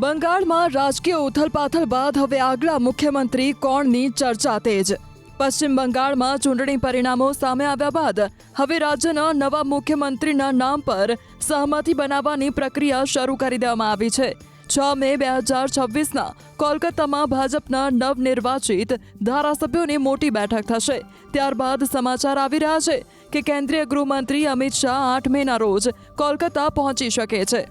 બંગાળમાં રાજકીય ઉથલપાથલ બાદ હવે આગલા મુખ્યમંત્રી કોણની ચર્ચા તેજ. પશ્ચિમ બંગાળમાં ચૂંટણી પરિણામો સામે આવ્યા બાદ હવે રાજ્યના નવા મુખ્યમંત્રીના નામ પર સહમતિ બનાવવાની પ્રક્રિયા શરૂ કરી દેવામાં આવી છે. 6 મે 2026ના કોલકાતામાં ભાજપના નવનિર્વાચિત ધારાસભ્યોની મોટી બેઠક થશે. ત્યારબાદ સમાચાર આવી રહ્યા છે કે કેન્દ્રીય ગૃહમંત્રી અમિત શાહ 8 મેના રોજ કોલકાતા પહોંચી શકે છે.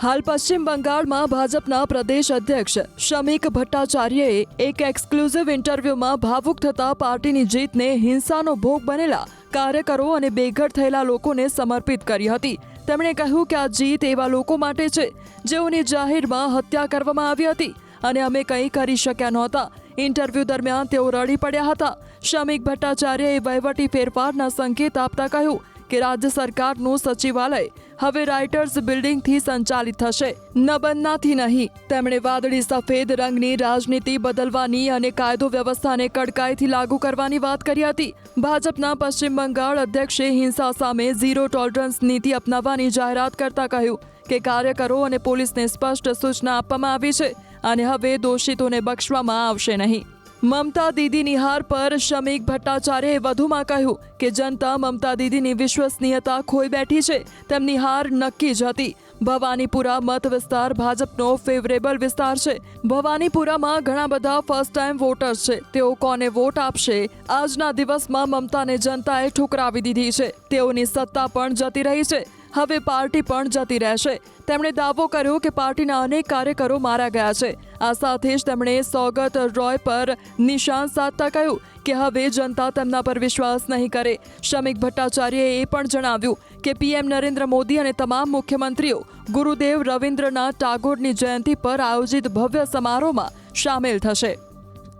હાલ પશ્ચિમ બંગાળમાં ભાજપના પ્રદેશ અધ્યક્ષ શમીક ભટ્ટાચાર્યએ એક એક્સક્લુઝિવ ઇન્ટરવ્યુમાં ભાવુક થતા પાર્ટીની જીતને હિંસાનો ભોગ બનેલા કાર્યકરો અને બેઘર થયેલા લોકોને સમર્પિત કરી હતી. તેમણે કહ્યું કે આ જીત એવા લોકો માટે છે જેઓની જાહેરમાં હત્યા કરવામાં આવી હતી અને અમે કંઈ કરી શક્યા નહોતા. ઇન્ટરવ્યુ દરમિયાન તેઓ રડી પડ્યા હતા. શમીક ભટ્ટાચાર્યએ વહીવટી ફેરફારના સંકેત આપતા કહ્યું કે રાજ્ય સરકારનું સચિવાલય હવે રાઇટર્સ બિલ્ડિંગથી સંચાલિત થશે, નબન્નાથી નહીં. તેમણે વાદળી સફેદ રંગની રાજનીતિ બદલવાની અને કાયદો વ્યવસ્થાને કડકાઈથી લાગુ કરવાની વાત કરી હતી. ભાજપના પશ્ચિમ બંગાળ અધ્યક્ષે હિંસા સામે ઝીરો ટોલરન્સ નીતિ અપનાવવાની જાહેરાત કરતા કહ્યું કે કાર્યકરો અને પોલીસને સ્પષ્ટ સૂચના આપવામાં આવી છે અને હવે દોષિતોને બક્ષવામાં આવશે નહીં. મમતા દીદી નિહાર પર શમીક ભટ્ટાચાર્યએ વધુમાં કહ્યું કે જનતા મમતા દીદીની વિશ્વસનીયતા ખોઈ બેઠી છે. તેમની હાર નક્કી જ હતી. ભવાનીપુરા મત વિસ્તાર ભાજપનો ફેવરેબલ વિસ્તાર છે. ભવાનીપુરામાં ઘણા બધા ફર્સ્ટ ટાઈમ વોટર્સ છે. તેઓ કોને વોટ આપશે? આજના દિવસમાં મમતાને જનતાએ ઠુકરાવી દીધી છે. તેઓની સત્તા પણ જતી રહી છે. હવે પાર્ટી પણ જતી રહેશે. તેમણે દાવો કર્યો કે પાર્ટીના અનેક કાર્યકરો માર્યા ગયા છે. આ સાથે જ તેમણે સોગત રોય પર નિશાન સાધતા કહ્યું કે હવે જનતા તેમના પર વિશ્વાસ નહીં કરે. શમીક ભટ્ટાચાર્યએ એ પણ જણાવ્યું કે પીએમ નરેન્દ્ર મોદી અને તમામ મુખ્યમંત્રીઓ ગુરુદેવ રવિન્દ્રનાથ ટાગોરની જયંતિ પર આયોજિત ભવ્ય સમારોહમાં સામેલ થશે.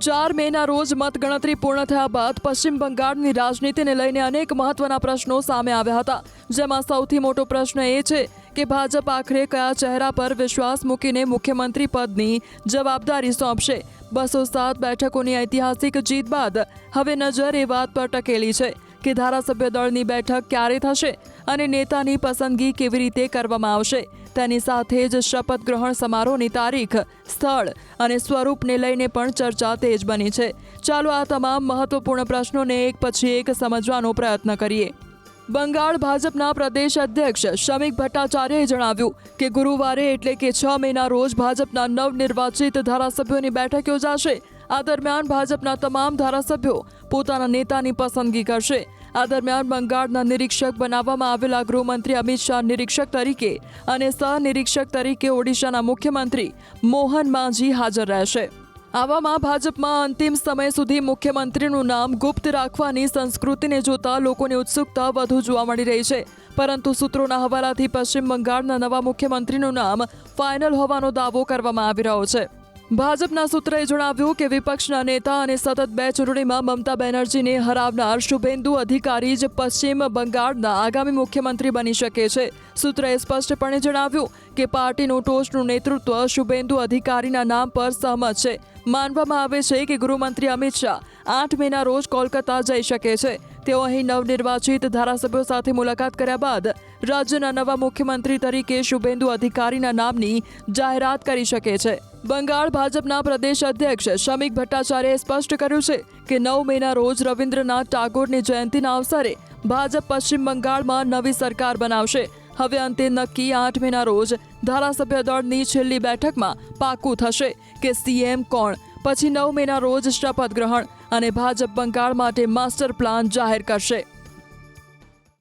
4 મેના રોજ મતગણતરી પૂર્ણ થયા બાદ પશ્ચિમ બંગાળની રાજનીતિને લઈને અનેક મહત્વના પ્રશ્નો સામે આવ્યા હતા. જેમાં સૌથી મોટો પ્રશ્ન એ છે કે ભાજપ આખરે કયા ચહેરા પર વિશ્વાસ મૂકીને મુખ્યમંત્રી પદની જવાબદારી સોંપશે. 207 બેઠકોની ઐતિહાસિક જીત બાદ હવે નજર એ વાત પર ટકેલી છે કે ધારાસભ્ય દળની બેઠક ક્યારે થશે અને નેતાની પસંદગી કેવી રીતે કરવામાં આવશે. તેની સાથે જ શપથ ગ્રહણ સમારોહની તારીખ, સ્થળ અને સ્વરૂપને લઈને પણ ચર્ચા તેજ બની છે. ચાલો આ તમામ મહત્વપૂર્ણ પ્રશ્નોને એક પછી એક સમજવાનો પ્રયત્ન કરીએ. બંગાળ ભાજપના પ્રદેશ અધ્યક્ષ શમીક ભટ્ટાચાર્યએ જણાવ્યું કે ગુરુવારે એટલે કે 6 મેના રોજ ભાજપના નવનિર્વાચિત ધારાસભ્યોની બેઠક યોજાશે. આ દરમિયાન ભાજપના તમામ ધારાસભ્યો પોતાના નેતાની પસંદગી કરશે. આ દરમિયાન બંગાળના નિરીક્ષક બનાવવામાં આવેલા ગૃહમંત્રી અમિત શાહ નિરીક્ષક તરીકે અને સહનિરીક્ષક તરીકે ઓડિશાના મુખ્યમંત્રી મોહન માંઝી હાજર રહેશે. આવામાં ભાજપમાં અંતિમ સમય સુધી મુખ્યમંત્રીનું નામ ગુપ્ત રાખવાની સંસ્કૃતિને જોતા લોકોની ઉત્સુકતા વધુ જોવા મળી રહી છે. પરંતુ સૂત્રોના હવાલાથી પશ્ચિમ બંગાળના નવા મુખ્યમંત્રીનું નામ ફાઇનલ હોવાનો દાવો કરવામાં આવી રહ્યો છે. ભાજપના સૂત્રએ જણાવ્યું કે વિપક્ષના નેતા અને સતત 2 ચૂંટણીમાં મમતા બેનર્જીને હરાવનાર શુભેન્દુ અધિકારી જ પશ્ચિમ બંગાળના આગામી મુખ્યમંત્રી બની શકે છે. સૂત્રએ સ્પષ્ટપણે જણાવ્યું કે પાર્ટીનું ટોચનું નેતૃત્વ શુભેન્દુ અધિકારીના નામ પર સહમત છે. માનવામાં આવે છે કે ગૃહમંત્રી અમિત શાહ 8 મેના રોજ કોલકાતા જઈ શકે છે. તેઓ અહીં નવનિર્વાચિત ધારાસભ્યો સાથે મુલાકાત કર્યા બાદ રાજ્યના નવા મુખ્યમંત્રી તરીકે શુભેન્દુ અધિકારીના નામની જાહેરાત કરી શકે છે. બંગાળ ભાજપના પ્રદેશ અધ્યક્ષ શમીક ભટ્ટાચાર્યએ સ્પષ્ટ કર્યું છે કે 9 મેના રોજ રવિન્દ્રનાથ ટાગોરની જયંતિના અવસરે ભાજપ પશ્ચિમ બંગાળમાં નવી સરકાર બનાવશે. હવે અંતે નક્કી 8 મેના રોજ ધારાસભ્ય દળની છેલ્લી બેઠકમાં પાકું થશે કે સીએમ કોણ. પછી 9 મેના રોજ શપથ ગ્રહણ અને ભાજપ બંગાળ માટે માસ્ટર પ્લાન જાહેર કરશે.